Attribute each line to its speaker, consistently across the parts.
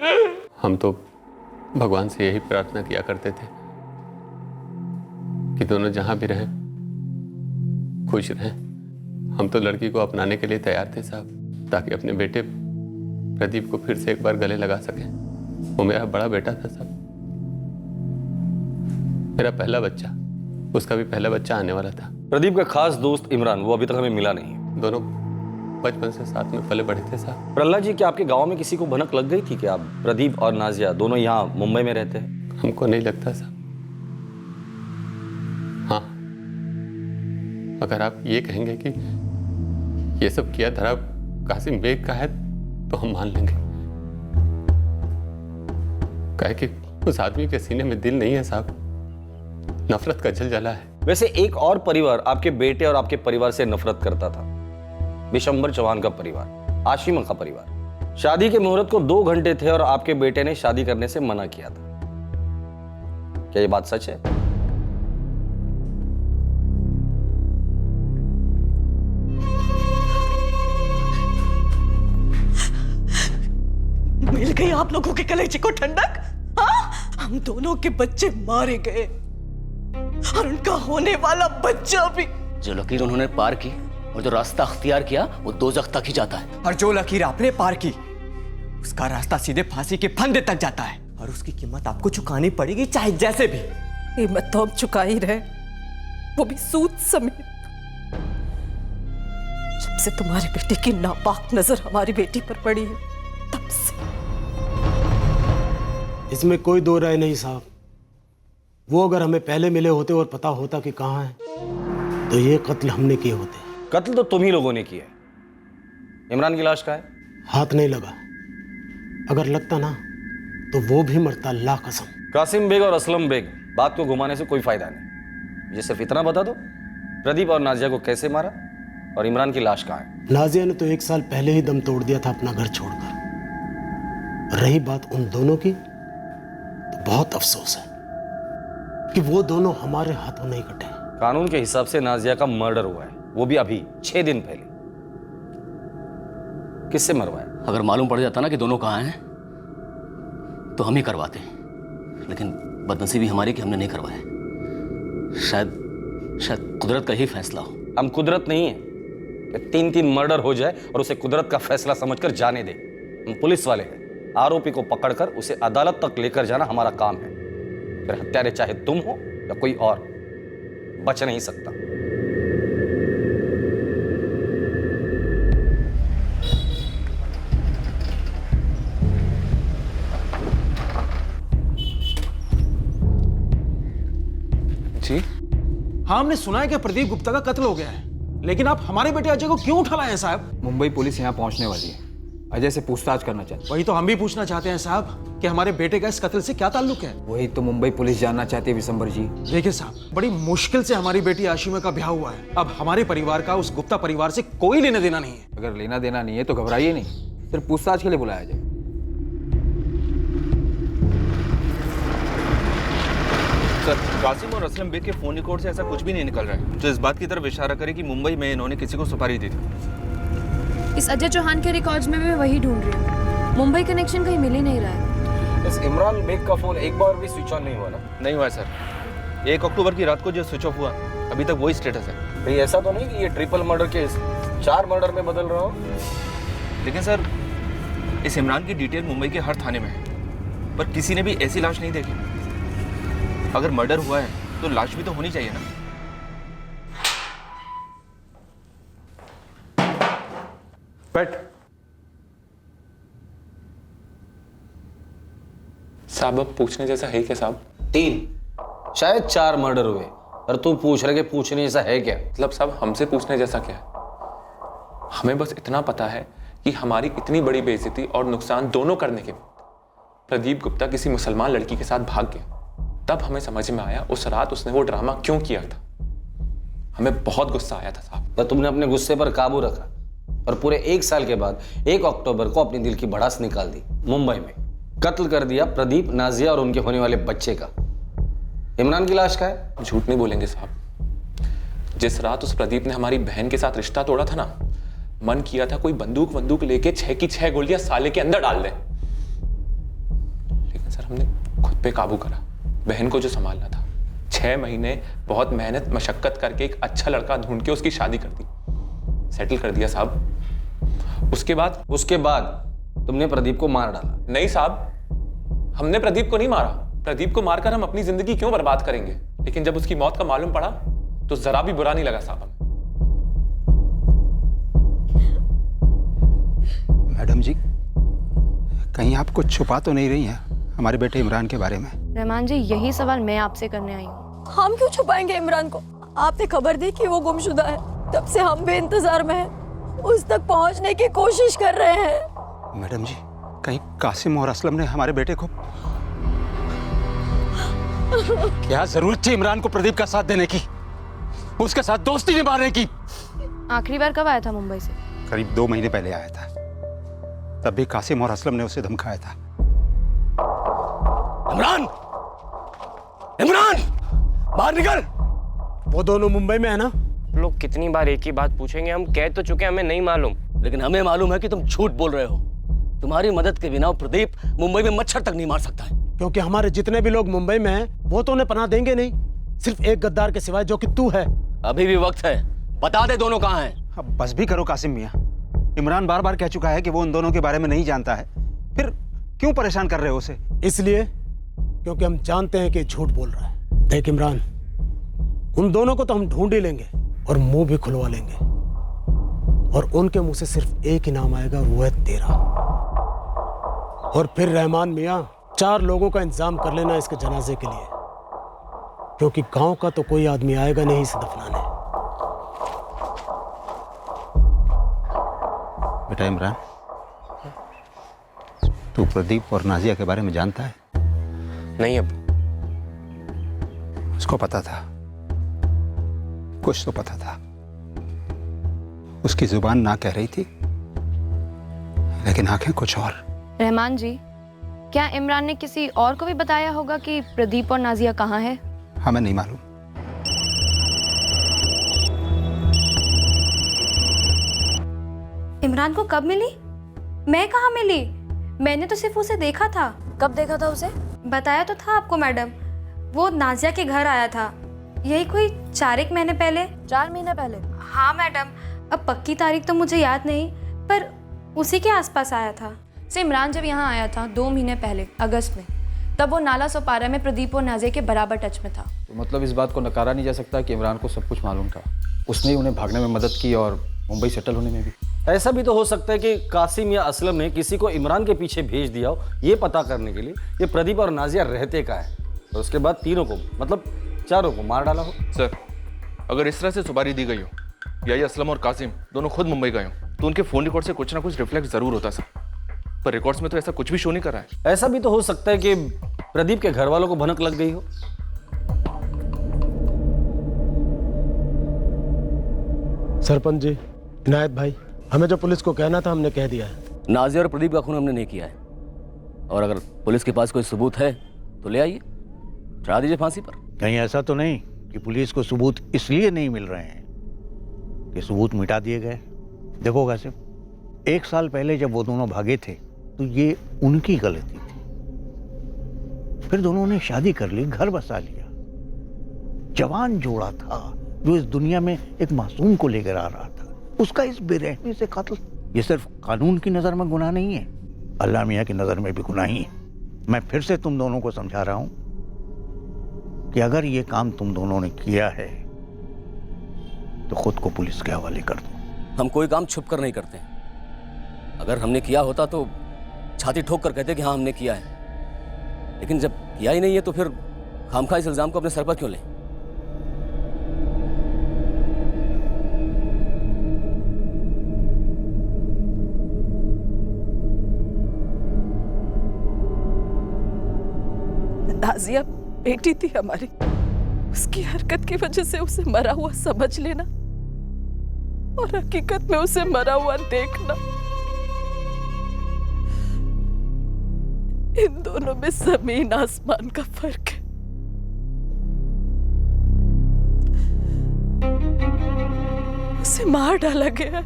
Speaker 1: हम तो भगवान से यही प्रार्थना किया करते थे कि दोनों जहां भी रहें खुश रहें। हम तो लड़की को अपनाने के लिए तैयार थे साहब, ताकि अपने बेटे प्रदीप को फिर से एक बार गले लगा सकें। वो मेरा बड़ा बेटा था साहब, मेरा पहला बच्चा, उसका भी पहला बच्चा आने वाला था।
Speaker 2: प्रदीप का खास दोस्त इमरान, वो अभी तक हमें मिला नहीं।
Speaker 1: दोनों बचपन से साथ में पले बढ़े थे साहब।
Speaker 2: प्रहलाद जी, क्या आपके गांव में किसी को भनक लग गई थी कि आप प्रदीप और नाजिया दोनों यहाँ मुंबई में रहते हैं?
Speaker 1: हमको नहीं लगता साहब। हाँ, अगर आप ये कहेंगे कि ये सब किया धरा कासिम बेग का है तो हम मान लेंगे। काहे कि उस आदमी के सीने में दिल नहीं है साहब, नफरत का जलजला है।
Speaker 2: वैसे एक और परिवार आपके बेटे और आपके परिवार से नफरत करता था, विशंबर चौहान का परिवार, आशिमा का परिवार। शादी के मुहूर्त को 2 घंटे थे और आपके बेटे ने शादी करने से मना किया था। क्या ये बात सच है?
Speaker 3: मिल गई आप लोगों के कलेजे को ठंडक? हाँ? हम दोनों के बच्चे मारे गए और उनका होने वाला बच्चा भी।
Speaker 4: जो लकीर उन्होंने पार की और जो रास्ता अख्तियार किया वो दोज़ख तक ही जाता है।
Speaker 5: और जो लकीर आपने पार की उसका रास्ता सीधे फांसी के फंदे तक जाता है, और उसकी कीमत आपको चुकानी पड़ेगी चाहे जैसे भी।
Speaker 3: कीमत तो हम चुका ही रहे, वो भी सूद समेत। जब से तुम्हारी बेटी की नापाक नजर हमारी बेटी पर पड़ी है तब से।
Speaker 6: इसमें कोई दो राय नहीं साहब। वो अगर हमें पहले मिले होते और पता होता कि कहाँ है तो ये कत्ल हमने किए होते।
Speaker 2: कत्ल तो तुम ही लोगों ने किया है। इमरान की लाश कहाँ है?
Speaker 6: हाथ नहीं लगा, अगर लगता ना तो वो भी मरता, अल्लाह कसम।
Speaker 2: कासिम बेग और असलम बेग, बात को घुमाने से कोई फायदा नहीं। मुझे सिर्फ इतना बता दो, प्रदीप और नाजिया को कैसे मारा और इमरान की लाश कहाँ है?
Speaker 6: नाजिया ने तो 1 साल पहले ही दम तोड़ दिया था अपना घर छोड़कर। रही बात उन दोनों की, तो बहुत अफसोस है कि वो दोनों हमारे हाथों नहीं कटे।
Speaker 2: कानून के हिसाब से नाजिया का मर्डर हुआ है, वो भी अभी 6 दिन पहले। किससे मरवाया?
Speaker 4: अगर मालूम पड़ जाता ना कि दोनों कहाँ हैं तो हम ही करवाते, लेकिन बदनसीबी हमारी कि हमने नहीं करवाया। शायद कुदरत का ही फैसला हो।
Speaker 2: हम कुदरत नहीं है कि 3-3 मर्डर हो जाए और उसे कुदरत का फैसला समझकर जाने दे। हम पुलिस वाले हैं, आरोपी को पकड़कर उसे अदालत तक लेकर जाना हमारा काम है। फिर हत्यारे चाहे तुम हो या कोई और, बच नहीं सकता।
Speaker 7: जी
Speaker 8: हाँ, हमने सुना है कि प्रदीप गुप्ता का कत्ल हो गया है, लेकिन आप हमारे बेटे अजय को क्यों उठा लाए हैं साहब?
Speaker 7: मुंबई पुलिस यहाँ पहुंचने वाली है, अजय से पूछताछ करना चाहते।
Speaker 8: वही तो हम भी पूछना चाहते हैं साहब कि हमारे बेटे का इस कत्ल से क्या ताल्लुक है।
Speaker 7: वही तो मुंबई पुलिस जानना चाहती है विशंबर जी।
Speaker 8: देखिए साहब, बड़ी मुश्किल से हमारी बेटी आशिमा का ब्याह हुआ है। अब हमारे परिवार का उस गुप्ता परिवार से कोई लेना देना नहीं है।
Speaker 7: अगर लेना देना नहीं है तो घबराइए नहीं, सिर्फ पूछताछ के लिए बुलाया जाए।
Speaker 9: सर, कासिम और असलम बेग के फोन रिकॉर्ड से ऐसा कुछ भी नहीं निकल रहा है जो इस बात की तरफ इशारा करे कि मुंबई में इन्होंने किसी को सुपारी दी थी।
Speaker 10: इस अजय चौहान के रिकॉर्ड्स में भी वही ढूंढ रही हूँ। मुंबई कनेक्शन कहीं मिल ही नहीं रहा है।
Speaker 2: इस इमरान बेग का फोन एक बार भी स्विच ऑन नहीं हुआ ना?
Speaker 9: नहीं हुआ सर। 1 अक्टूबर की रात को जो स्विच ऑफ हुआ, अभी तक वही स्टेटस है।
Speaker 2: भाई ऐसा तो नहीं कि ये ट्रिपल मर्डर केस 4 मर्डर में बदल रहा हो?
Speaker 9: लेकिन सर, इस इमरान की डिटेल मुंबई के हर थाने में है, पर किसी ने भी ऐसी लाश नहीं देखी। अगर मर्डर हुआ है तो लाश भी तो होनी चाहिए ना।
Speaker 7: बैठ।
Speaker 1: साहब अब पूछने जैसा है क्या साहब?
Speaker 2: 3 शायद 4 मर्डर हुए और तू पूछ रहे कि पूछने जैसा है क्या?
Speaker 1: मतलब साहब हमसे पूछने जैसा क्या है? हमें बस इतना पता है कि हमारी इतनी बड़ी बेइज्जती और नुकसान दोनों करने के बाद प्रदीप गुप्ता किसी मुसलमान लड़की के साथ भाग गया। तब हमें समझ में आया उस रात उसने वो ड्रामा क्यों किया था। हमें बहुत गुस्सा आया था साहब।
Speaker 2: पर तुमने अपने गुस्से पर काबू रखा और पूरे 1 साल के बाद 1 अक्टूबर को अपनी दिल की भड़ास निकाल दी। मुंबई में कत्ल कर दिया प्रदीप, नाजिया और उनके होने वाले बच्चे का। इमरान की लाश का है?
Speaker 1: झूठ नहीं बोलेंगे साहब। जिस रात उस प्रदीप ने हमारी बहन के साथ रिश्ता तोड़ा था ना, मन किया था कोई बंदूक लेके 6 की 6 गोलियां साले के अंदर डाल दे। सर हमने खुद पे काबू करा, बहन को जो संभालना था। 6 महीने बहुत मेहनत मशक्कत करके एक अच्छा लड़का ढूंढ के उसकी शादी कर दी, सेटल कर दिया साहब। उसके बाद
Speaker 2: तुमने प्रदीप को मार डाला?
Speaker 1: नहीं साहब, हमने प्रदीप को नहीं मारा। प्रदीप को मारकर हम अपनी जिंदगी क्यों बर्बाद करेंगे, लेकिन जब उसकी मौत का मालूम पड़ा तो जरा भी बुरा नहीं लगा साहब हमें।
Speaker 11: मैडम जी, कहीं आप कुछ छुपा तो नहीं रही हैं हमारे बेटे इमरान के बारे में?
Speaker 10: रहमान जी, यही सवाल मैं आपसे करने आई हूँ।
Speaker 3: हम क्यों छुपाएंगे इमरान को? आपने खबर दी कि वो गुमशुदा है, तब से हम भी इंतजार में हैं, उस तक पहुंचने की कोशिश कर रहे हैं।
Speaker 11: मैडम जी, कहीं कासिम और असलम ने हमारे बेटे को... क्या जरूरत थी इमरान को प्रदीप का साथ देने की, उसके साथ दोस्ती निभाने की?
Speaker 10: आखिरी बार कब आया था मुंबई से?
Speaker 11: करीब 2 महीने पहले आया था, तब भी कासिम और असलम ने उसे धमकाया था।
Speaker 5: इमरान! इमरान! बाहर निकल!
Speaker 6: वो दोनों मुंबई में है ना?
Speaker 5: लोग कितनी बार एक ही बात पूछेंगे, हम कह तो चुके हमें नहीं मालूम।
Speaker 4: लेकिन हमें मालूम है कि तुम झूठ बोल रहे हो। तुम्हारी मदद के बिना प्रदीप मुंबई में मच्छर तक नहीं मार सकता है।
Speaker 6: क्योंकि हमारे जितने भी लोग मुंबई में हैं वो तो उन्हें पनाह देंगे नहीं, सिर्फ एक गद्दार के सिवाय, जो कि तू है।
Speaker 4: अभी भी वक्त है, बता दे दोनों कहाँ हैं।
Speaker 11: अब बस भी करो कासिम मियां, इमरान बार बार कह चुका है कि वो उन दोनों के बारे में नहीं जानता है, फिर क्यों परेशान कर रहे हो उसे?
Speaker 6: इसलिए क्योंकि हम जानते हैं कि झूठ बोल रहा है। देख इमरान, उन दोनों को तो हम ढूंढ ही लेंगे और मुंह भी खुलवा लेंगे, और उनके मुंह से सिर्फ एक ही नाम आएगा, वो है तेरा। और फिर रहमान मियां, 4 लोगों का इंतजाम कर लेना इसके जनाजे के लिए, क्योंकि गांव का तो कोई आदमी आएगा नहीं इसे दफनाने।
Speaker 11: बेटा इमरान, तू प्रदीप और नाजिया के बारे में जानता है?
Speaker 5: नहीं अब।
Speaker 11: उसको पता था, कुछ तो पता था। उसकी जुबान ना कह रही थी, लेकिन आंखें कुछ और।
Speaker 10: रहमान जी, क्या इमरान ने किसी और को भी बताया होगा कि प्रदीप और नाजिया कहाँ है?
Speaker 11: हमें नहीं मालूम।
Speaker 10: इमरान को कब मिली? मैं कहाँ मिली? मैंने तो सिर्फ उसे देखा था।
Speaker 12: कब देखा था उसे?
Speaker 10: बताया तो था आपको मैडम, वो नाजिया के घर आया था, यही कोई 4 महीने पहले।
Speaker 12: 4 महीने पहले?
Speaker 10: हाँ मैडम, अब पक्की तारीख तो मुझे याद नहीं, पर उसी के आसपास आया था। से इमरान जब यहाँ आया था 2 महीने पहले अगस्त में, तब वो नाला सोपारा में प्रदीप और नाजिया के बराबर टच में था।
Speaker 7: तो मतलब इस बात को नकारा नहीं जा सकता कि इमरान को सब कुछ मालूम था, उसने ही उन्हें भागने में मदद की और मुंबई सेटल होने में भी।
Speaker 2: ऐसा भी तो हो सकता है कि कासिम या असलम ने किसी को इमरान के पीछे भेज दिया हो, ये पता करने के लिए ये प्रदीप और नाजिया रहते कहाँ है, और उसके बाद तीनों को, मतलब 4 को मार डाला हो।
Speaker 9: सर, अगर इस तरह से सुपारी दी गई हो या ये असलम और कासिम दोनों खुद मुंबई गए हो, तो उनके फोन रिकॉर्ड से कुछ ना कुछ रिफ्लेक्ट जरूर होता सर, पर रिकॉर्ड्स में तो ऐसा कुछ भी शो नहीं कर रहा है।
Speaker 2: ऐसा भी तो हो सकता है कि प्रदीप के घर वालों को भनक लग गई हो।
Speaker 6: सरपंच जी, इनायत भाई, हमें जो पुलिस को कहना था हमने कह दिया है।
Speaker 4: नाजिया और प्रदीप का खून हमने नहीं किया है, और अगर पुलिस के पास कोई सबूत है तो ले आइए, चढ़ा दीजिए फांसी पर।
Speaker 13: कहीं ऐसा तो नहीं कि पुलिस को सबूत इसलिए नहीं मिल रहे हैं कि सबूत मिटा दिए गए? देखो कासिम, 1 साल पहले जब वो दोनों भागे थे तो ये उनकी गलती थी, फिर दोनों ने शादी कर ली, घर बसा लिया, जवान जोड़ा था जो इस दुनिया में एक मासूम को लेकर आ रहा था, उसका इस बेरहमी से कत्ल। ये सिर्फ कानून की नजर में गुनाह नहीं है, अल्लाह मियां की नजर में भी गुनाह ही है। मैं फिर से तुम दोनों को समझा रहा हूं कि अगर ये काम तुम दोनों ने किया है तो खुद को पुलिस के हवाले कर दो।
Speaker 4: हम कोई काम छुप कर नहीं करते, अगर हमने किया होता तो छाती ठोक कर कहते कि हाँ हमने किया है, लेकिन जब किया ही नहीं है तो फिर खामखा इस इल्जाम को अपने सर पर क्यों लें?
Speaker 3: नाजिया बेटी थी हमारी, उसकी हरकत की वजह से उसे मरा हुआ समझ लेना और हकीकत में उसे मरा हुआ देखना, इन दोनों में जमीन आसमान का फर्क है। उसे मार डाला गया,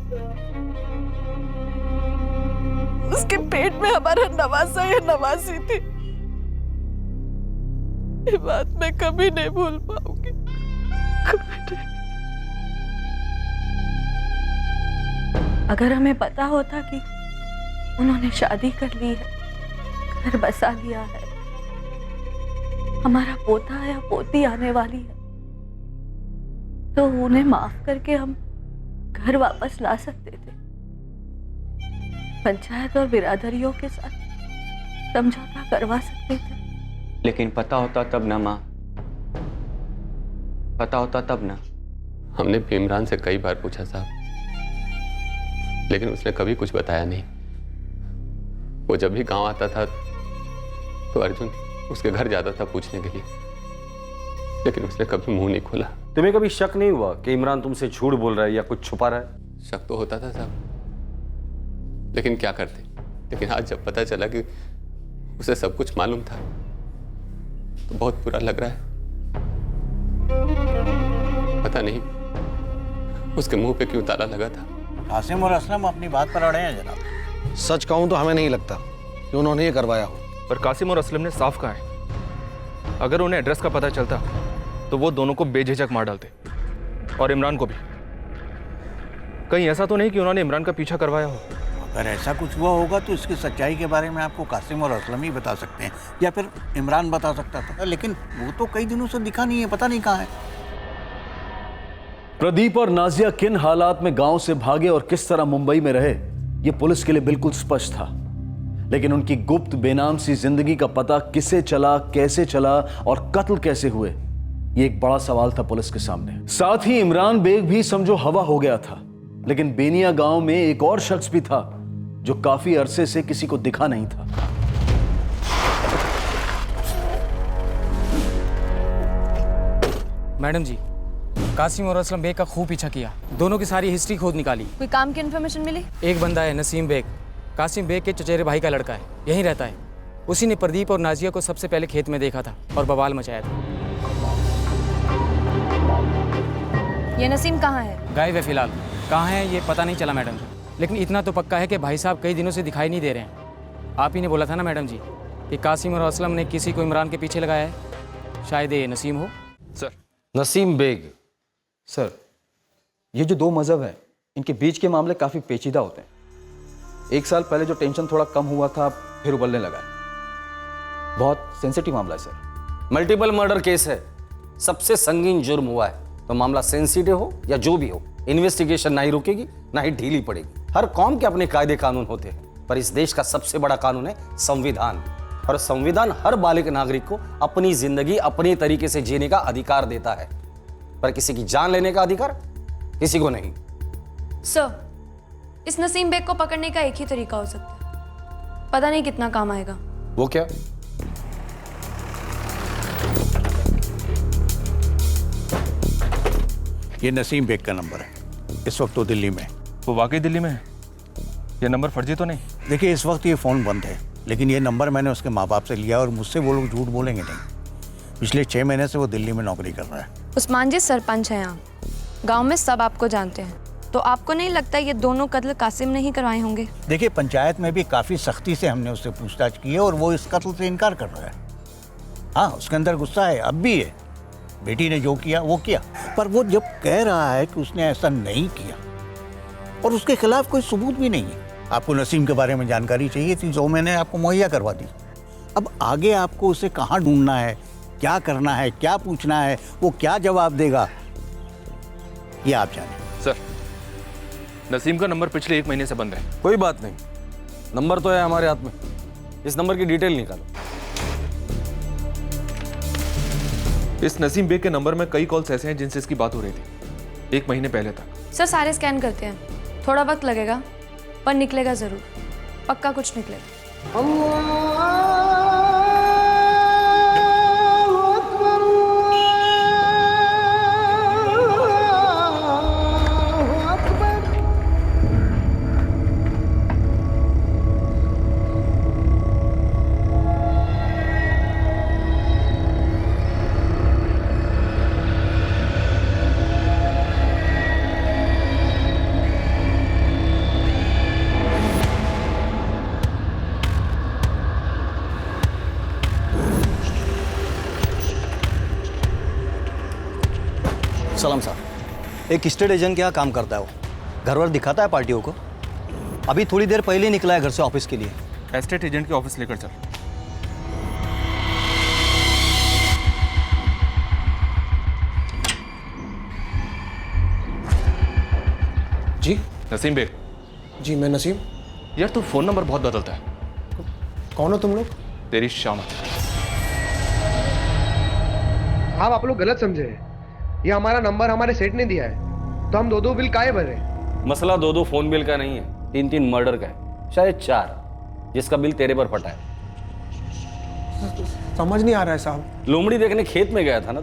Speaker 3: उसके पेट में हमारा नवासा या नवासी थी, ये बात मैं कभी नहीं भूल पाऊंगी, कभी नहीं।
Speaker 14: अगर हमें पता होता कि उन्होंने शादी कर ली है, घर बसा लिया है, हमारा पोता या पोती आने वाली है, तो उन्हें माफ करके हम घर वापस ला सकते थे। पंचायत और बिरादरियों के साथ समझौता करवा सकते थे।
Speaker 5: लेकिन पता होता तब ना माँ, पता होता तब ना।
Speaker 15: हमने भीमरान से कई बार पूछा साहब, लेकिन उसने कभी कुछ बताया नहीं। वो जब भी गांव आता था तो अर्जुन उसके घर जाता था पूछने के लिए, लेकिन उसने कभी मुंह नहीं खोला।
Speaker 2: तुम्हें कभी शक नहीं हुआ कि इमरान तुमसे झूठ बोल रहा है या कुछ छुपा रहा है?
Speaker 15: शक तो होता था साहब, लेकिन क्या करते। लेकिन आज जब पता चला कि उसे सब कुछ मालूम था तो बहुत बुरा लग रहा है। पता नहीं उसके मुंह पे क्यों ताला लगा था।
Speaker 13: कासिम और असलम अपनी बात पर अड़े हैं जनाब।
Speaker 8: सच कहूं तो हमें नहीं लगता कि उन्होंने ये करवाया हो।
Speaker 9: पर कासिम और असलम ने साफ कहा है, अगर उन्हें एड्रेस का पता चलता तो वो दोनों को बेझिझक मार डालते, और इमरान को भी। कहीं ऐसा तो नहीं कि उन्होंने इमरान का पीछा करवाया हो?
Speaker 13: अगर ऐसा कुछ हुआ होगा तो इसकी सच्चाई के बारे में आपको कासिम और असलम ही बता सकते हैं, या फिर इमरान बता सकता था, लेकिन वो तो कई दिनों से दिखा नहीं है, पता नहीं कहाँ है।
Speaker 16: प्रदीप और नाजिया किन हालात में गांव से भागे और किस तरह मुंबई में रहे, ये पुलिस के लिए बिल्कुल स्पष्ट था। लेकिन उनकी गुप्त बेनाम सी जिंदगी का पता किसे चला, कैसे चला और कत्ल कैसे हुए, ये एक बड़ा सवाल था पुलिस के सामने। साथ ही इमरान बेग भी समझो हवा हो गया था। लेकिन बेनिया गांव में एक और शख्स भी था जो काफी अरसे से किसी को दिखा नहीं था।
Speaker 7: मैडम जी, कासिम और असलम बेग का खूब पीछा किया, दोनों की सारी हिस्ट्री खोद निकाली।
Speaker 12: कोई काम की इन्फॉर्मेशन मिली?
Speaker 7: एक बंदा है नसीम बेग, कासिम बेग के चचेरे भाई का लड़का है, यहीं रहता है। उसी ने प्रदीप और नाजिया को सबसे पहले खेत में देखा था और बवाल मचाया था।
Speaker 12: ये नसीम कहाँ है?
Speaker 7: गायब है फिलहाल, कहाँ है ये पता नहीं चला मैडम जी। लेकिन इतना तो पक्का है कि भाई साहब कई दिनों से दिखाई नहीं दे रहे हैं। आप ही ने बोला था ना मैडम जी कि कासिम और असलम ने किसी को इमरान के पीछे लगाया है, शायद ये नसीम हो।
Speaker 9: Sir,
Speaker 2: Naseem bag.
Speaker 7: सर, ये जो दो मज़हब हैं, इनके बीच के मामले काफ़ी पेचीदा होते हैं। एक साल पहले जो टेंशन थोड़ा कम हुआ था, फिर उबलने लगा है। बहुत सेंसिटिव मामला है सर।
Speaker 2: मल्टीपल मर्डर केस है, सबसे संगीन जुर्म हुआ है, तो मामला सेंसिटिव हो या जो भी हो, इन्वेस्टिगेशन ना ही रुकेगी ना ही ढीली पड़ेगी। हर कौम के अपने कायदे कानून होते हैं, पर इस देश का सबसे बड़ा कानून है संविधान। और संविधान हर बालिग नागरिक को अपनी जिंदगी अपने तरीके से जीने का अधिकार देता है, पर किसी की जान लेने का अधिकार किसी को नहीं।
Speaker 10: सर, इस नसीम बेग को पकड़ने का एक ही तरीका हो सकता है, पता नहीं कितना काम आएगा।
Speaker 2: वो क्या?
Speaker 13: ये नसीम बेग का नंबर है, इस वक्त तो दिल्ली में।
Speaker 9: वो वाकई दिल्ली में है? ये नंबर फर्जी तो नहीं?
Speaker 13: देखिए, इस वक्त ये फ़ोन बंद है, लेकिन ये नंबर मैंने उसके माँ बाप से लिया और मुझसे वो लोग झूठ बोलेंगे नहीं। पिछले 6 महीने से वो दिल्ली में नौकरी कर रहा है।
Speaker 10: उस्मान जी सरपंच हैं यहाँ, गांव में सब आपको जानते हैं, तो आपको नहीं लगता ये दोनों कत्ल कासिम ने ही करवाए होंगे?
Speaker 13: देखिए, पंचायत में भी काफ़ी सख्ती से हमने उससे पूछताछ की है और वो इस कत्ल से इनकार कर रहा है। हाँ, उसके अंदर गुस्सा है, अब भी है। बेटी ने जो किया वो किया, पर वो जब कह रहा है कि उसने ऐसा नहीं किया और उसके खिलाफ कोई सबूत भी नहीं है। आपको नसीम के बारे में जानकारी चाहिए थी, जो मैंने आपको मुहैया करवा दी। अब आगे आपको उसे कहाँ ढूंढना है, क्या करना है, क्या पूछना है, वो क्या जवाब देगा, ये आप जाने।
Speaker 9: सर, नसीम का नंबर पिछले 1 महीने से बंद है।
Speaker 2: कोई बात नहीं, नंबर तो है हमारे हाथ में, इस नंबर की डिटेल निकालो।
Speaker 9: इस नसीम बेग के नंबर में कई कॉल्स ऐसे हैं जिनसे इसकी बात हो रही थी 1 महीने पहले तक।
Speaker 10: सर, सारे स्कैन करते हैं, थोड़ा वक्त लगेगा पर निकलेगा जरूर, पक्का कुछ निकलेगा।
Speaker 17: सलाम साहब। एक स्टेट एजेंट के यहाँ काम करता है वो, घर वर दिखाता है पार्टियों को। अभी थोड़ी देर पहले ही निकला है घर से ऑफिस के लिए।
Speaker 9: एस्टेट एजेंट के ऑफिस लेकर चल।
Speaker 6: जी
Speaker 9: नसीम बेग।
Speaker 6: जी मैं नसीम।
Speaker 9: यार तू फोन नंबर बहुत बदलता है।
Speaker 6: कौन हो तुम लोग?
Speaker 9: तेरी शामत।
Speaker 18: साहब आप लोग गलत समझे हैं। ये हमारा नंबर हमारे सेठ ने दिया है, तो हम दो बिल काहे भरे?
Speaker 2: मसला दो फोन बिल का नहीं है, 3 मर्डर का है, शायद 4, जिसका बिल तेरे पर फटा है।
Speaker 6: समझ नहीं आ रहा है साहब।
Speaker 2: लोमड़ी देखने खेत में गया था ना,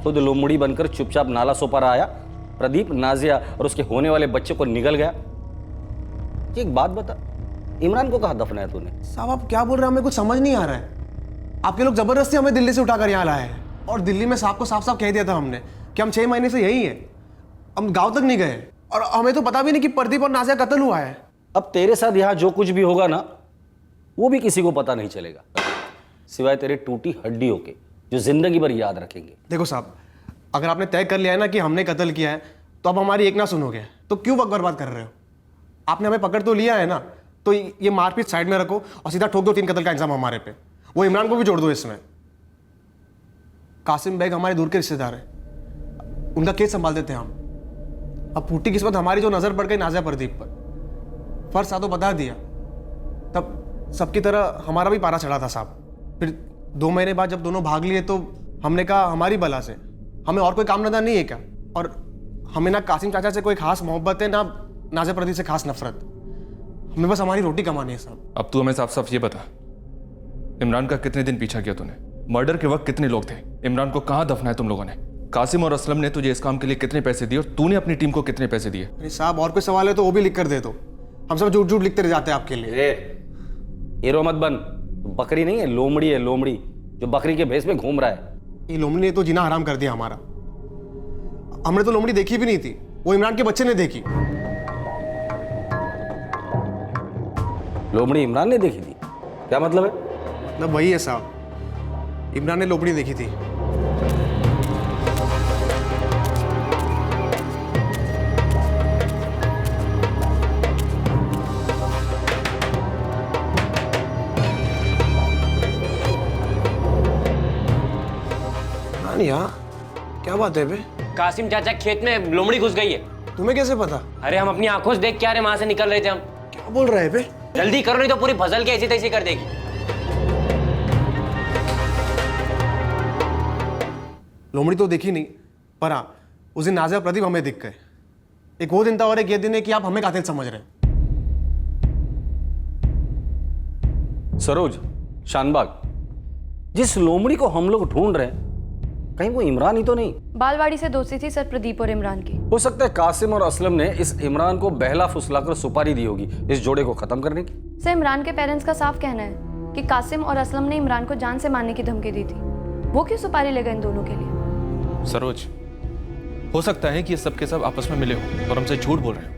Speaker 2: खुद लोमड़ी बनकर चुपचाप नाला सोपारा आया, प्रदीप, नाजिया और उसके होने वाले बच्चे को निगल गया। एक बात बता, इमरान को कहाँ दफनाया तूने?
Speaker 6: साहब आप क्या बोल रहे हैं, हमें कुछ समझ नहीं आ रहा है। आपके लोग जबरदस्ती हमें दिल्ली से उठाकर यहाँ लाए हैं, और दिल्ली में साहब को साफ साफ कह दिया था हमने कि हम 6 महीने से यही हैं, हम गांव तक नहीं गए, और हमें तो पता भी नहीं कि प्रदीप और नाजिया कत्ल हुआ है।
Speaker 2: अब तेरे साथ यहाँ जो कुछ भी होगा ना, वो भी किसी को पता नहीं चलेगा, सिवाय तेरे टूटी हड्डियों के, जो जिंदगी भर याद रखेंगे।
Speaker 6: देखो साहब, अगर आपने तय कर लिया है ना कि हमने कत्ल किया है, तो अब हमारी एक ना सुनोगे, तो क्यों वक्त बर्बाद कर रहे हो? आपने हमें पकड़ तो लिया है ना, तो ये मारपीट साइड में रखो और सीधा ठोक दो 3 कत्ल का इंजाम हमारे पे। वो इमरान को भी जोड़ दो इसमें। कासिम बेग हमारे दूर के रिश्तेदार हैं, उनका केस संभाल देते हैं हम। अब फूटी किस्मत हमारी जो नजर पड़ गई नाजिया प्रदीप पर, फर्ज था तो बता दिया, तब सबकी तरह हमारा भी पारा चढ़ा था साहब। फिर 2 महीने बाद जब दोनों भाग लिए, तो हमने कहा हमारी बला से हमें और कोई काम धंधा नहीं है क्या? और हमें ना कासिम चाचा से कोई खास मोहब्बत है, ना नाजिया प्रदीप से खास नफरत। हमें बस हमारी रोटी कमानी है साहब।
Speaker 9: अब तू हमें साफ साफ ये बता, इमरान का कितने दिन पीछा किया तूने? मर्डर के वक्त कितने लोग थे? इमरान को कहाँ दफनाया तुम लोगों ने? कासिम और असलम ने तुझे इस काम के लिए कितने पैसे दिए, और तूने अपनी टीम को कितने पैसे दिए?
Speaker 6: अरे साहब और कोई सवाल है तो वो भी लिख कर दे दो, हम सब झूठ झूठ लिखते रह जाते हैं आपके लिए।
Speaker 2: हीरो मत बन, बकरी नहीं है, लोमड़ी है, लोमड़ी, जो बकरी के भेष में घूम रहा है।
Speaker 6: ये लोमड़ी ने तो जीना हराम कर दिया हमारा। हमने तो लोमड़ी देखी भी नहीं थी, वो इमरान के बच्चे ने देखी।
Speaker 2: लोमड़ी इमरान ने देखी थी? क्या मतलब है?
Speaker 6: मतलब वही है साहब, इमरान ने लोमड़ी देखी थी। क्या बात है बे?
Speaker 19: कासिम चाचा खेत में लोमड़ी घुस गई है।
Speaker 6: तुम्हें कैसे पता?
Speaker 19: अरे हम अपनी आंखों से देख के आ रहे, वहां से निकल रहे थे हम।
Speaker 6: क्या बोल रहे हैं बे?
Speaker 19: जल्दी करो नहीं तो पूरी फसल के ऐसी तैसी कर देगी।
Speaker 6: लोमड़ी तो देखी नहीं, पर हाँ उस दिन नाजिया प्रदीप हमें दिख गए। एक वो दिन था और एक ये दिन है कि आप हमें कातिल समझ रहे हैं।
Speaker 2: सरोज, शानबाग, जिस लोमड़ी को हम लोग ढूंढ रहे हैं, कहीं वो इमरान ही तो नहीं?
Speaker 10: बालवाड़ी से दोस्ती थी सर प्रदीप और इमरान की।
Speaker 2: हो सकता है कासिम और असलम ने इस इमरान को बहला फुसलाकर सुपारी दी होगी इस जोड़े को खत्म करने की।
Speaker 10: सर इमरान के पेरेंट्स का साफ कहना है कि कासिम और असलम ने इमरान को जान से मारने की धमकी दी थी। वो क्यों सुपारी ले गए इन दोनों के लिए?
Speaker 9: सरोज, हो सकता है कि ये सब के सब आपस में मिले हो और हमसे झूठ बोल रहे हो,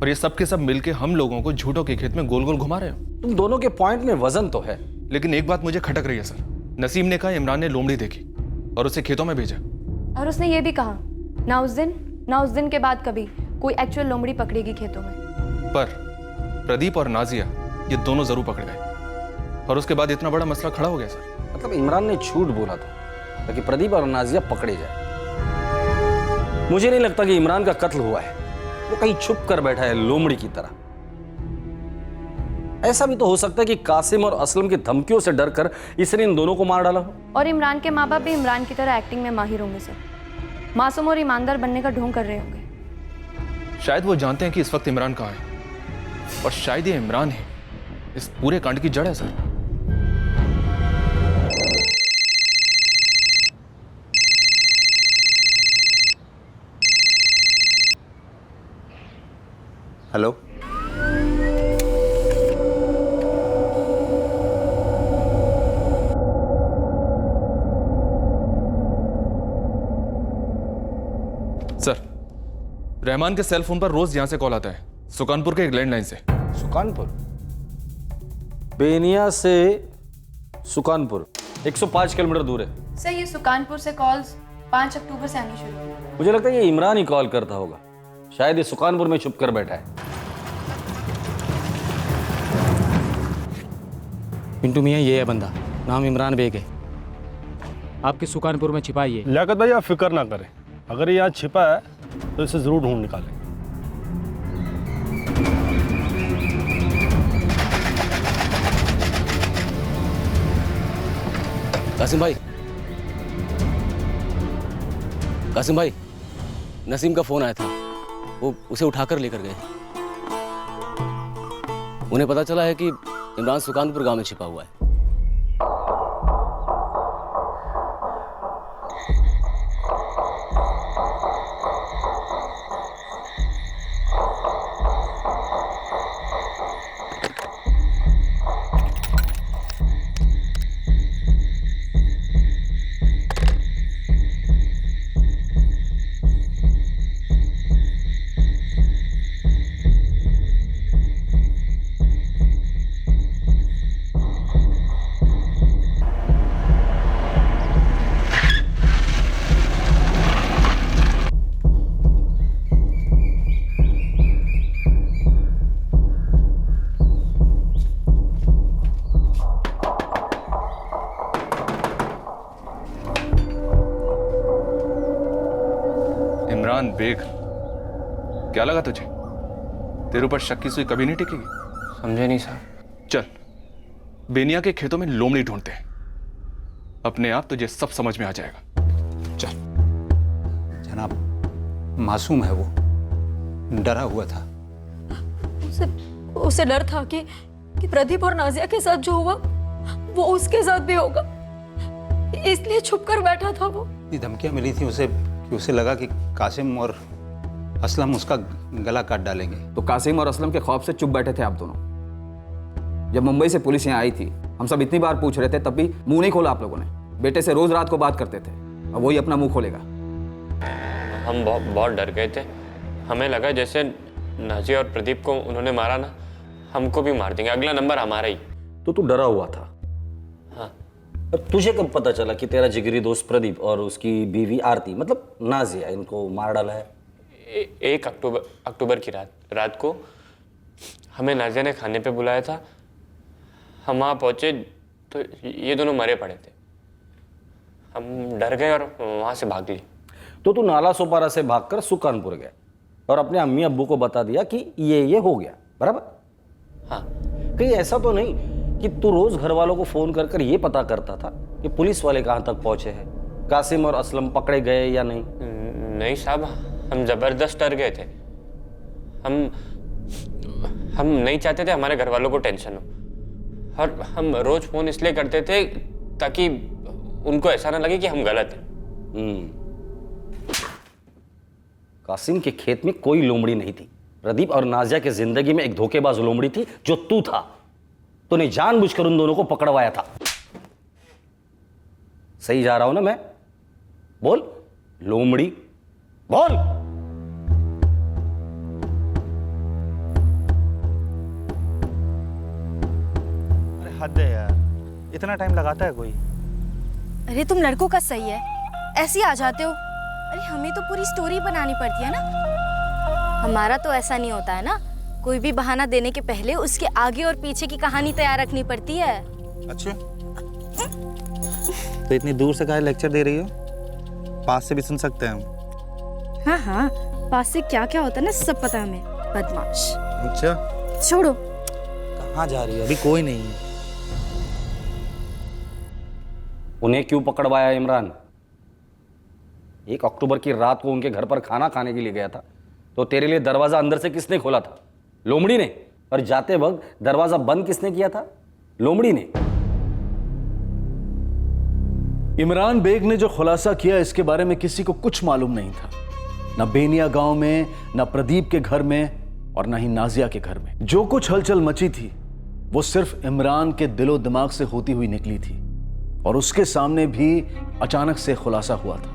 Speaker 9: और ये सब के सब मिलके हम लोगों को झूठों के खेत में गोल गोल घुमा रहे हो।
Speaker 2: तुम दोनों के पॉइंट में वजन तो है,
Speaker 9: लेकिन एक बात मुझे खटक रही है सर। नसीम ने कहा इमरान ने लोमड़ी देखी और उसे खेतों में भेजा,
Speaker 10: और उसने ये भी कहा ना उस दिन के बाद कभी कोई एक्चुअल लोमड़ी पकड़ेगी खेतों में।
Speaker 9: पर प्रदीप और नाजिया ये दोनों जरूर पकड़ गए, और उसके बाद इतना बड़ा मसला खड़ा हो गया सर।
Speaker 2: मतलब इमरान ने झूठ बोला था ताकि प्रदीप और नाजिया पकड़े जाए। मुझे नहीं लगता कि इमरान का कत्ल हुआ है, वो कहीं छुप कर बैठा है लोमड़ी की तरह। ऐसा भी तो हो सकता है कि कासिम और असलम की धमकियों से डरकर इसने इन दोनों को मार डाला हो।
Speaker 10: और इमरान के माँ बाप भी इमरान की तरह एक्टिंग में माहिर होंगे सर, मासूम और ईमानदार बनने का ढोंग कर रहे होंगे।
Speaker 9: शायद वो जानते हैं कि इस वक्त इमरान कहाँ है, और शायद ये इमरान है इस पूरे कांड की जड़ है सर।
Speaker 11: हेलो,
Speaker 9: सर, रहमान के सेल फोन पर रोज यहां से कॉल आता है, सुकानपुर के एक लैंडलाइन से।
Speaker 2: सुकानपुर? बेनिया से सुकानपुर 105 किलोमीटर दूर है।
Speaker 10: सर ये सुकानपुर से कॉल्स 5 अक्टूबर से आनी शुरू हुई।
Speaker 2: मुझे लगता है ये इमरान ही कॉल करता होगा, शायद ये सुकानपुर में छुप कर बैठा है।
Speaker 17: पिंटू मियाँ, ये है बंदा, नाम इमरान बेग है, आपके सुकानपुर में छिपा ही है।
Speaker 20: लियाकत भाई आप फिक्र ना करें, अगर ये यहाँ छिपा है तो इसे जरूर ढूंढ निकालेंगे।
Speaker 4: कासिम भाई, नसीम का फोन आया था, वो उसे उठाकर लेकर गए। उन्हें पता चला है कि इमरान सुकानपुर गांव में छिपा हुआ है।
Speaker 9: इमरान बेग, क्या लगा तुझे? तेरे ऊपर शक की सुई कभी नहीं टिकेगी।
Speaker 19: समझे नहीं साहब।
Speaker 9: चल बेनिया के खेतों में लोमड़ी ढूंढते हैं, अपने आप तुझे सब समझ में आ जाएगा। चल।
Speaker 11: जनाब, मासूम है वो, डरा हुआ था।
Speaker 14: उसे डर था कि प्रदीप और नाजिया के साथ जो हुआ वो उसके साथ भी होगा, इसलिए छुपकर बैठा था वो।
Speaker 11: इतनी धमकियां मिली थी उसे कि उसे लगा कि कासिम और असलम उसका गला काट डालेंगे।
Speaker 7: तो कासिम और असलम के खौफ से चुप बैठे थे आप दोनों। जब मुंबई से पुलिस यहाँ आई थी, हम सब इतनी बार पूछ रहे थे, तब भी मुंह नहीं खोला आप लोगों ने। बेटे से रोज रात को बात करते थे, अब वही अपना मुंह खोलेगा।
Speaker 19: हम बहुत डर गए थे, हमें लगा जैसे नाजिया और प्रदीप को उन्होंने मारा ना, हमको भी मार देंगे, अगला नंबर हमारा ही।
Speaker 2: तो तू डरा हुआ था?
Speaker 19: हाँ।
Speaker 2: अब तुझे कब पता चला कि तेरा जिगरी दोस्त प्रदीप और उसकी बीवी आरती, मतलब नाजिया, इनको मार डाला है?
Speaker 19: 1 अक्टूबर की रात को हमें नाजिया ने खाने पे बुलाया था। हम वहाँ पहुँचे तो ये दोनों मरे पड़े थे। हम डर गए और वहाँ से भाग लिए।
Speaker 2: तो तू नाला सोपारा से भागकर सुकानपुर गया और अपने अम्मी अब्बू को बता दिया कि ये हो गया, बराबर?
Speaker 19: हाँ।
Speaker 2: कहीं ऐसा तो नहीं कि तू रोज घर वालों को फोन कर ये पता करता था कि पुलिस वाले कहाँ तक पहुंचे हैं, कासिम और असलम पकड़े गए या नहीं?
Speaker 19: नहीं साहब, हम जबरदस्त डर गए थे। हम नहीं चाहते थे हमारे घर वालों को टेंशन हो, और हम रोज फोन इसलिए करते थे ताकि उनको ऐसा ना लगे कि हम गलत हैं।
Speaker 2: कासिम के खेत में कोई लोमड़ी नहीं थी। प्रदीप और नाजिया की जिंदगी में एक धोखेबाज लोमड़ी थी जो तू था। तूने जानबूझकर उन दोनों को पकड़वाया था। सही जा रहा हूं ना मैं? बोल लोमड़ी, बोल।
Speaker 11: अरे हद है यार, इतना टाइम लगाता है कोई?
Speaker 12: अरे तुम लड़कों का सही है, ऐसे ही आ जाते हो। अरे हमें तो पूरी स्टोरी बनानी पड़ती है ना। हमारा तो ऐसा नहीं होता है ना, कोई भी बहाना देने के पहले उसके आगे और पीछे की कहानी तैयार रखनी पड़ती है।
Speaker 11: अच्छा, तो इतनी दूर से काहे लेक्चर दे रही हो? पास से भी सुन सकते हैं हम।
Speaker 12: हाँ हाँ, पास से क्या क्या होता है ना सब पता है हमें, बदमाश।
Speaker 11: अच्छा
Speaker 12: छोड़ो।
Speaker 11: कहाँ जा रही है? अभी कोई नहीं है।
Speaker 2: उन्हें क्यों पकड़वाया इमरान? 1 अक्टूबर की रात को उनके घर पर खाना खाने के लिए गया था, तो तेरे लिए दरवाजा अंदर से किसने खोला था? लोमड़ी ने। और जाते वक्त दरवाजा बंद किसने किया था? लोमड़ी ने।
Speaker 16: इमरान बेग ने जो खुलासा किया इसके बारे में किसी को कुछ मालूम नहीं था, न बेनिया गांव में, न प्रदीप के घर में, और न ही नाजिया के घर में। जो कुछ हलचल मची थी वो सिर्फ इमरान के दिलो दिमाग से होती हुई निकली थी, और उसके सामने भी अचानक से खुलासा हुआ था।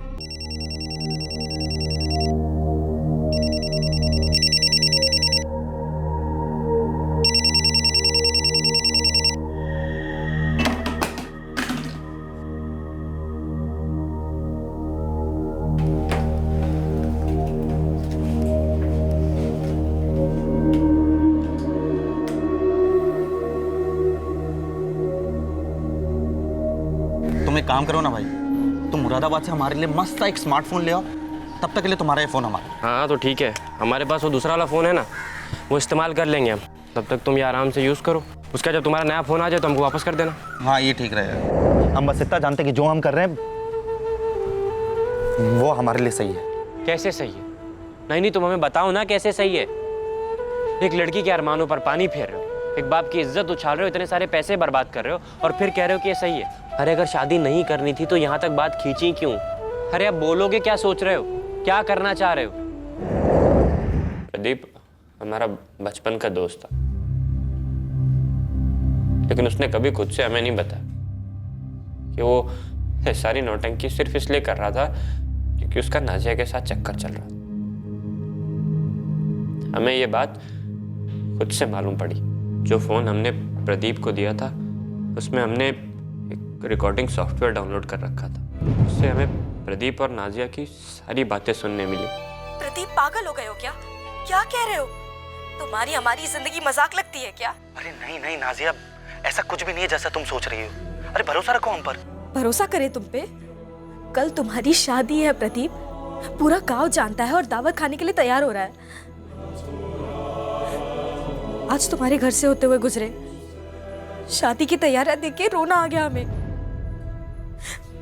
Speaker 17: काम करो ना भाई, तुम मुरादाबाद से हमारे लिए मस्त सा एक स्मार्टफोन ले आओ, तब तक के लिए तुम्हारा ये फ़ोन हमारा।
Speaker 19: हाँ तो ठीक है, हमारे पास वो दूसरा वाला फ़ोन है ना, वो इस्तेमाल कर लेंगे हम। तब तक तुम ये आराम से यूज़ करो, उसका जब तुम्हारा नया फ़ोन आ जाए तो हमको वापस कर देना।
Speaker 17: हाँ ये ठीक रहेगा। हम बस इतना जानते हैं कि जो हम कर रहे हैं वो हमारे लिए सही है।
Speaker 19: कैसे सही है? नहीं तुम हमें बताओ ना कैसे सही है। एक लड़की के अरमानों पर पानी फेर रहे हो, एक बाप की इज्जत उछाल रहे हो, इतने सारे पैसे बर्बाद कर रहे हो और फिर कह रहे हो कि ये सही है। अरे अगर शादी नहीं करनी थी तो यहाँ तक बात खींची क्यों? अरे अब बोलोगे क्या सोच रहे हो, क्या करना चाह रहे हो? प्रदीप हमारा बचपन का दोस्त था, लेकिन उसने कभी खुद से हमें नहीं बताया कि वो सारी नौटंकी सिर्फ इसलिए कर रहा था क्योंकि उसका नाजिया के साथ चक्कर चल रहा था। हमें ये बात खुद से मालूम पड़ी। जो फ़ोन हमने प्रदीप को दिया था उसमें हमने एक रिकॉर्डिंग सॉफ्टवेयर डाउनलोड कर रखा था। उससे हमें प्रदीप और नाजिया की सारी बातें सुनने मिली।
Speaker 12: प्रदीप पागल हो गए हो क्या? क्या कह रहे हो? तुम्हारी हमारी जिंदगी मजाक लगती है क्या?
Speaker 17: अरे नहीं नहीं नाजिया, ऐसा कुछ भी नहीं है जैसा तुम सोच रही हो। अरे भरोसा रखो हम पर। भरोसा करे तुम पे? कल तुम्हारी शादी है प्रदीप, पूरा गांव जानता है और दावत खाने के लिए तैयार हो रहा है। आज तुम्हारे घर से होते हुए गुजरे, शादी की तैयारियां देख के रोना आ गया हमें।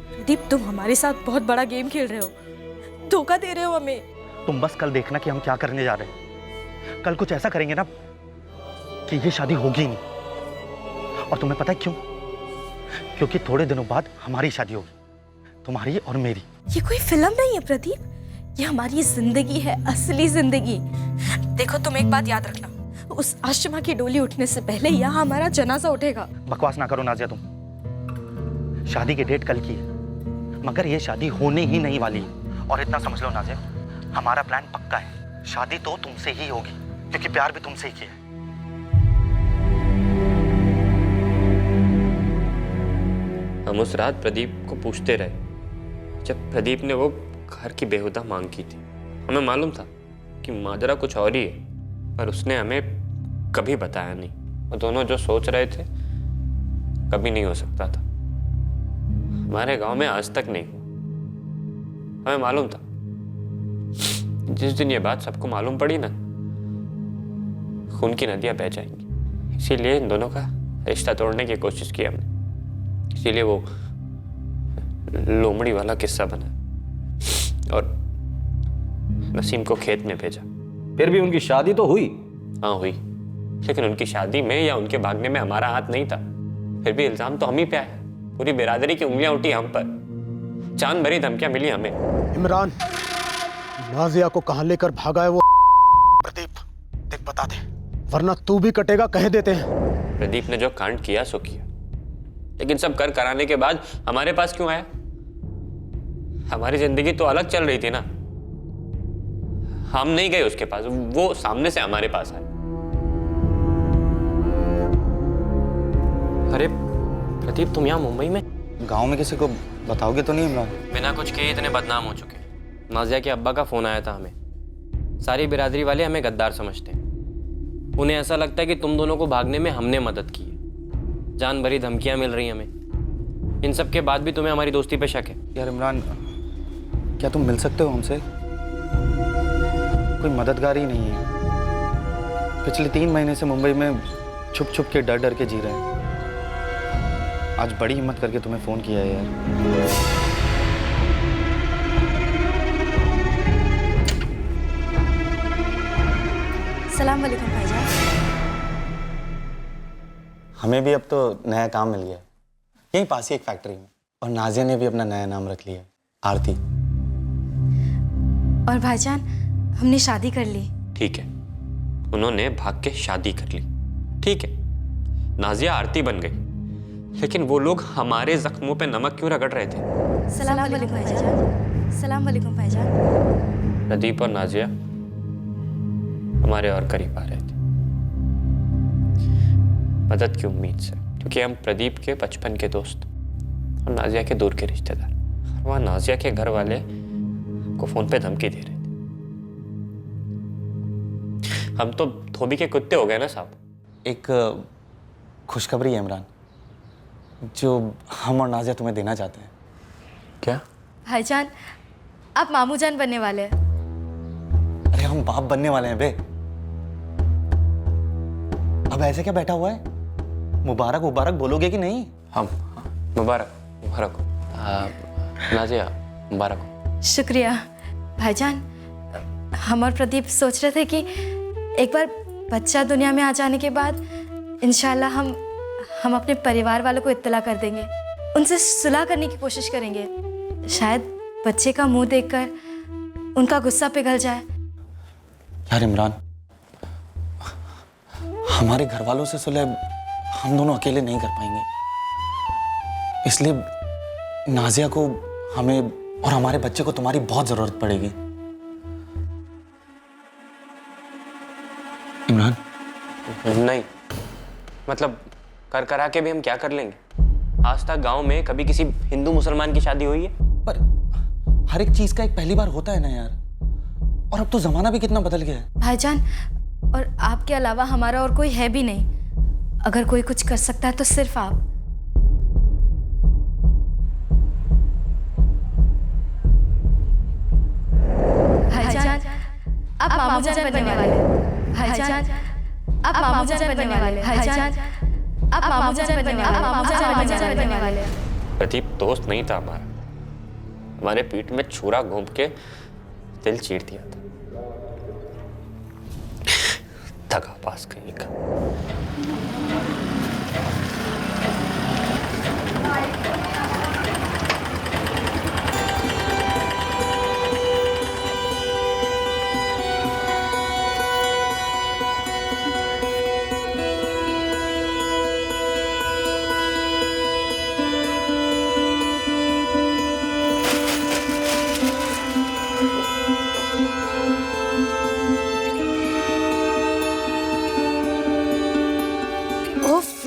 Speaker 17: प्रदीप तुम हमारे साथ बहुत बड़ा गेम खेल रहे हो, धोखा दे रहे हो हमें। तुम बस कल देखना कि हम क्या करने जा रहे हैं। कल कुछ ऐसा करेंगे ना कि ये शादी होगी ही नहीं। और तुम्हें पता है क्यों? क्योंकि थोड़े दिनों बाद हमारी शादी होगी, तुम्हारी और मेरी। ये कोई फिल्म नहीं है प्रदीप, ये हमारी जिंदगी है, असली जिंदगी। देखो तुम एक बात याद रखना, उस आशिमा की डोली उठने से पहले यहाँ हमारा जनाजा उठेगा। बकवास ना करो नाजिया तुम। शादी की डेट कल की है, मगर ये शादी होने ही नहीं वाली है। और इतना समझ लो नाजिया, हमारा प्लान पक्का है। शादी तो तुमसे ही होगी, क्योंकि प्यार भी तुमसे ही किया है।
Speaker 19: हम उस रात प्रदीप को पूछते रहे जब प्रदीप ने वो घर की बेहुदा मांग की थी। हमें मालूम था कि माजरा कुछ और ही है, पर उसने हमें कभी बताया नहीं। वो दोनों जो सोच रहे थे कभी नहीं हो सकता था, हमारे गांव में आज तक नहीं। हमें मालूम था जिस दिन ये बात सबको मालूम पड़ी ना, खून की नदियां बह जाएंगी। इसीलिए इन दोनों का रिश्ता तोड़ने की कोशिश की हमने। इसीलिए वो लोमड़ी वाला किस्सा बना और नसीम को खेत में भेजा।
Speaker 2: फिर भी उनकी शादी तो हुई।
Speaker 19: हाँ हुई, लेकिन उनकी शादी में या उनके भागने में हमारा हाथ नहीं था। फिर भी इल्जाम तो हम ही पे आया, पूरी बिरादरी की उंगलियां उठी हम पर, चांद भरी धमकियां मिली हमें।
Speaker 6: इमरान, नाजिया को कहां लेकर भागा है वो? प्रदीप देख बता दे, वरना तू भी कटेगा, कह देते हैं।
Speaker 19: प्रदीप ने जो कांड किया सो किया, लेकिन सब कर कराने के बाद हमारे पास क्यों आया? हमारी जिंदगी तो अलग चल रही थी ना। हम नहीं गए उसके पास, वो सामने से हमारे पास आए। अरे प्रदीप तुम यहाँ मुंबई में?
Speaker 17: गांव में किसी को बताओगे तो नहीं इमरान?
Speaker 19: बिना कुछ किए इतने बदनाम हो चुके। नाजिया के अब्बा का फोन आया था हमें। सारी बिरादरी वाले हमें गद्दार समझते हैं। उन्हें ऐसा लगता है कि तुम दोनों को भागने में हमने मदद की है। जान भरी धमकियां मिल रही हमें। इन सब के बाद भी तुम्हें हमारी दोस्ती पे शक है?
Speaker 17: यार इमरान, क्या तुम मिल सकते हो हमसे? कोई मददगार ही नहीं है। पिछले 3 महीने से मुंबई में छुप छुप के डर डर के जी रहे हैं। आज बड़ी हिम्मत करके तुम्हें फोन किया है यार।
Speaker 12: सलाम वालेकुम भाईजान।
Speaker 17: हमें भी अब तो नया काम मिल गया है, यहीं पास ही एक फैक्ट्री में। और नाजिया ने भी अपना नया नाम रख लिया, आरती।
Speaker 12: और भाईजान हमने शादी कर ली।
Speaker 19: ठीक है, उन्होंने भाग के शादी कर ली, ठीक है। नाजिया आरती बन गई, लेकिन वो लोग हमारे जख्मों पे नमक क्यों रगड़ रहे थे?
Speaker 12: सलाम वालेकुम भाईजान। सलाम वालेकुम भाईजान।
Speaker 19: प्रदीप और नाजिया हमारे और करीब आ रहे थे, मदद की उम्मीद से, क्योंकि हम प्रदीप के बचपन के दोस्त और नाजिया के दूर के रिश्तेदार। वहाँ नाजिया के घर वाले को फोन पे धमकी दे रहे थे। हम तो धोबी के कुत्ते हो गए ना साहब।
Speaker 17: एक खुशखबरी है इमरान, जो हम और नाजिया तुम्हें देना चाहते हैं।
Speaker 19: क्या?
Speaker 12: भाईजान, आप मामू जान बनने वाले हैं।
Speaker 17: अरे हम बाप बनने वाले हैं बे। अब ऐसे क्या बैठा हुआ है? मुबारक मुबारक बोलोगे कि नहीं?
Speaker 19: हम मुबारक मुबारक हो। नाजिया मुबारक हो।
Speaker 12: शुक्रिया भाईजान। हम और प्रदीप सोच रहे थे कि एक बार बच्चा दुनिया में आ जाने के बाद इंशाल्लाह हम अपने परिवार वालों को इत्तला कर देंगे, उनसे सुलह करने की कोशिश करेंगे। शायद बच्चे का मुंह देखकर उनका गुस्सा पिघल जाए।
Speaker 17: यार इमरान, हमारे घर वालों से सुलह हम दोनों अकेले नहीं कर पाएंगे, इसलिए नाजिया को, हमें और हमारे बच्चे को तुम्हारी बहुत जरूरत पड़ेगी। इमरान?
Speaker 19: नहीं, मतलब कर करा के भी हम क्या कर लेंगे? आज तक गांव में कभी किसी हिंदू मुसलमान की शादी हुई है?
Speaker 17: पर हर एक चीज का एक पहली बार होता है ना यार, और अब तो जमाना भी कितना बदल गया है।
Speaker 12: भाईजान, और आपके अलावा हमारा और कोई है भी नहीं। अगर कोई कुछ कर सकता है तो सिर्फ आप। भाईजान, आप मामू जान बनने वाले। भाईजान, आप मामू जान बनने वाले। भाईजान, आप मामू जान बनने वाले। मामू जान बनने वाले।
Speaker 19: प्रदीप दोस्त नहीं था हमारा, हमारे पीठ में छुरा घूम के दिल चीर दिया था। दगा पास कहीं का।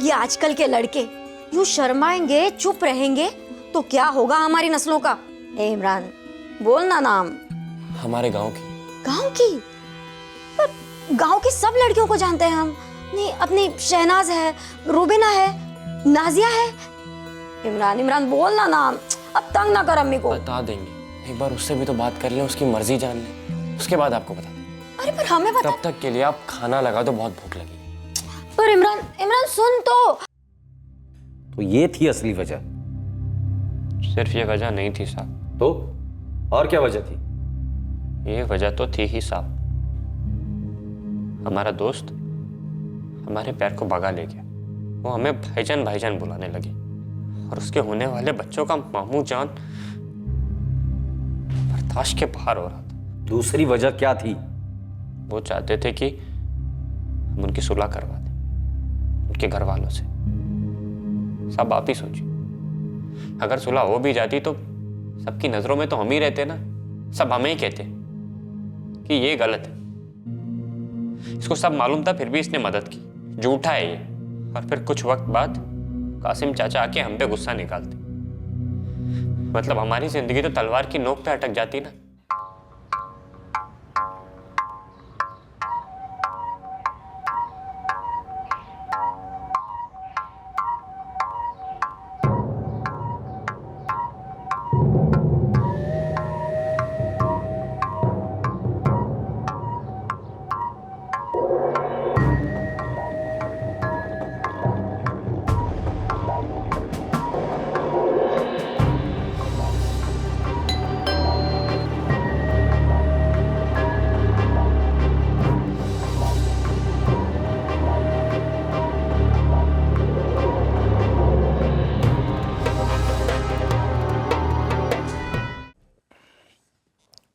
Speaker 21: ये आजकल के लड़के यूं शर्माएंगे, चुप रहेंगे तो क्या होगा हमारी नस्लों का? ए इमरान, बोलना नाम।
Speaker 19: हमारे गांव की।
Speaker 21: गांव की? पर गांव की सब लड़कियों को जानते हैं हम। नहीं, अपनी शहनाज है, रूबीना है, नाजिया है। इमरान इमरान बोलना नाम, अब तंग ना कर अम्मी को।
Speaker 19: बता देंगे, एक बार उससे भी तो बात कर लें, उसकी मर्जी जान लें, उसके बाद आपको बता।
Speaker 21: अरे पर हमें बता।
Speaker 19: तब तक के लिए आप खाना लगा दो, बहुत भूख लगी।
Speaker 21: पर इमरान इमरान सुन तो
Speaker 2: ये थी असली वजह?
Speaker 19: सिर्फ ये वजह नहीं थी साहब।
Speaker 2: तो और क्या वजह थी?
Speaker 19: ये वजह तो थी ही साहब। हमारा दोस्त हमारे पैर को भगा ले गया। वो हमें भाईजान भाईजान बुलाने लगे और उसके होने वाले बच्चों का मामू जान बर्दाश्त के बाहर हो रहा था।
Speaker 2: दूसरी वजह क्या थी?
Speaker 19: वो चाहते थे कि हम उनकी सुलह करवा दें उनके घर वालों से। सब आप ही सोचिए, अगर सुलह हो भी जाती तो सबकी नजरों में तो हम ही रहते ना। सब हमें ही कहते कि ये गलत है। इसको सब मालूम था, फिर भी इसने मदद की। झूठा है ये। और फिर कुछ वक्त बाद कासिम चाचा आके हम पे गुस्सा निकालते। मतलब हमारी जिंदगी तो तलवार की नोक पे अटक जाती ना।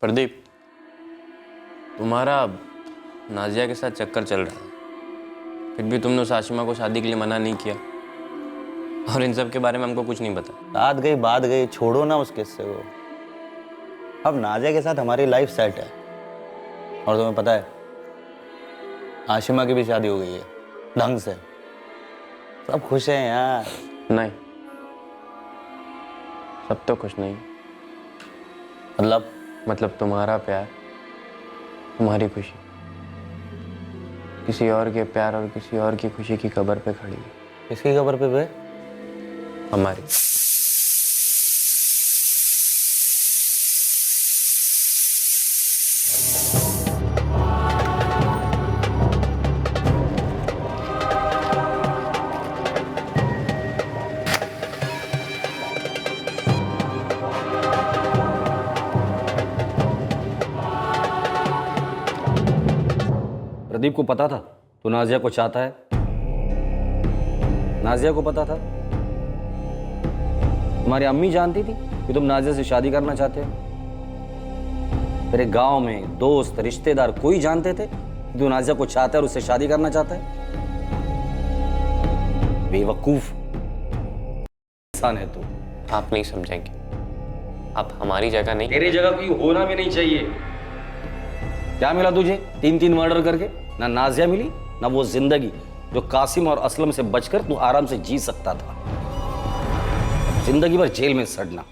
Speaker 19: प्रदीप, तुम्हारा नाजिया के साथ चक्कर चल रहा है, फिर भी तुमने उस आशिमा को शादी के लिए मना नहीं किया और इन सब के बारे में हमको कुछ नहीं पता।
Speaker 17: बात गई, छोड़ो ना उस किस्से को। अब नाजिया के साथ हमारी लाइफ सेट है और तुम्हें पता है आशिमा की भी शादी हो गई है ढंग से। सब खुश हैं यार।
Speaker 19: नहीं, सब तो खुश नहीं। मतलब तुम्हारा प्यार, तुम्हारी खुशी किसी और के प्यार और किसी और की खुशी की कब्र पे खड़ी है।
Speaker 17: किसकी कब्र पे?
Speaker 19: हमारी।
Speaker 2: प्रदीप को पता था तू नाजिया को चाहता है? नाजिया को पता था? तुम्हारी अम्मी जानती थी कि तुम नाजिया से शादी करना चाहते हो? तेरे गांव में दोस्त रिश्तेदार कोई जानते थे कि तू नाजिया को चाहता है और उससे शादी करना चाहता है? बेवकूफ इंसान है तू।
Speaker 19: आप नहीं समझेंगे, आप हमारी जगह नहीं।
Speaker 2: तेरी जगह कोई होना भी नहीं चाहिए। क्या मिला तुझे 3-3 मर्डर करके? ना नाजिया मिली ना वो जिंदगी जो कासिम और असलम से बचकर तू आराम से जी सकता था। जिंदगी भर जेल में सड़ना।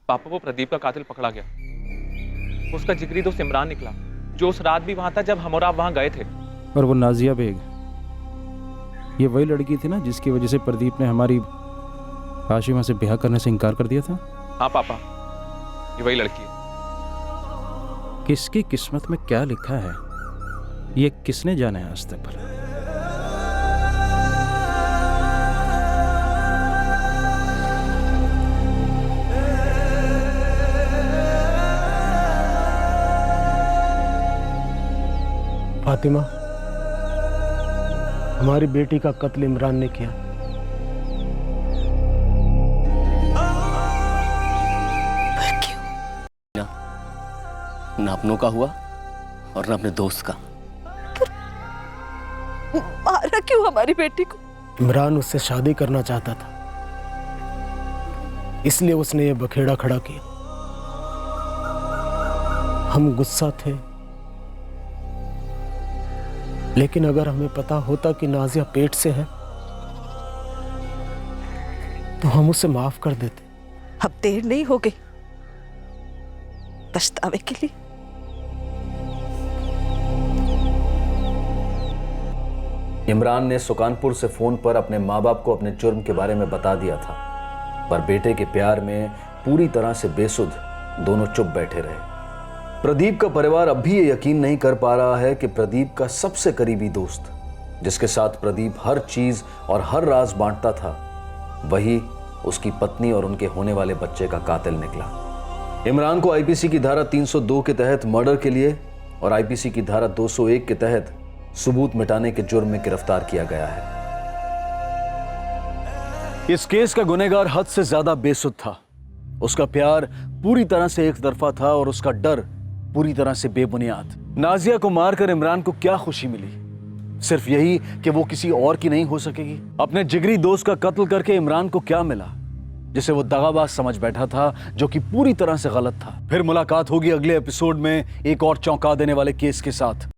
Speaker 9: पापा, वो प्रदीप का कातिल पकड़ा गया। उसका जिगरी दोस्त इमरान निकला, जो उस रात भी वहां था जब हम और आप वहां गए थे।
Speaker 1: और वो नाजिया बेग, ये वही लड़की थी ना जिसकी वजह से प्रदीप ने हमारी हाशिमा से ब्याह करने से इनकार कर दिया था?
Speaker 9: हाँ पापा, ये वही लड़की है।
Speaker 1: किसकी किस्मत में क्या लिखा है ये किसने जाना है आज तक भला?
Speaker 6: फातिमा, हमारी बेटी का कत्ल इमरान ने किया।
Speaker 4: ना अपनों का हुआ और ना अपने दोस्त का।
Speaker 3: मारा क्यों हमारी बेटी को?
Speaker 6: इमरान उससे शादी करना चाहता था, इसलिए उसने ये बखेड़ा खड़ा किया। हम गुस्सा थे, लेकिन अगर हमें पता होता कि नाजिया पेट से है तो हम उसे माफ कर देते।
Speaker 3: अब देर नहीं हो गई पछतावे के लिए।
Speaker 16: इमरान ने सुकानपुर से फोन पर अपने माँ बाप को अपने जुर्म के बारे में बता दिया था, पर बेटे के प्यार में पूरी तरह से बेसुध दोनों चुप बैठे रहे। प्रदीप का परिवार अब भी ये यकीन नहीं कर पा रहा है कि प्रदीप का सबसे करीबी दोस्त, जिसके साथ प्रदीप हर चीज और हर राज बांटता था, वही उसकी पत्नी और उनके होने वाले बच्चे का कातिल निकला। इमरान को आईपीसी की धारा 302 के तहत मर्डर के लिए और आईपीसी की धारा 201 के तहत सबूत मिटाने के जुर्म में गिरफ्तार किया गया है। इस केस का गुनहगार हद से ज्यादा बेसुध था। उसका प्यार पूरी तरह से एक तरफा था और उसका डर पूरी तरह से बेबुनियाद। नाजिया को मारकर इमरान को क्या खुशी मिली? सिर्फ यही कि वो किसी और की नहीं हो सकेगी। अपने जिगरी दोस्त का कत्ल करके इमरान को क्या मिला जिसे वो दगाबाज समझ बैठा था, जो कि पूरी तरह से गलत था। फिर मुलाकात होगी अगले एपिसोड में एक और चौंका देने वाले केस के साथ।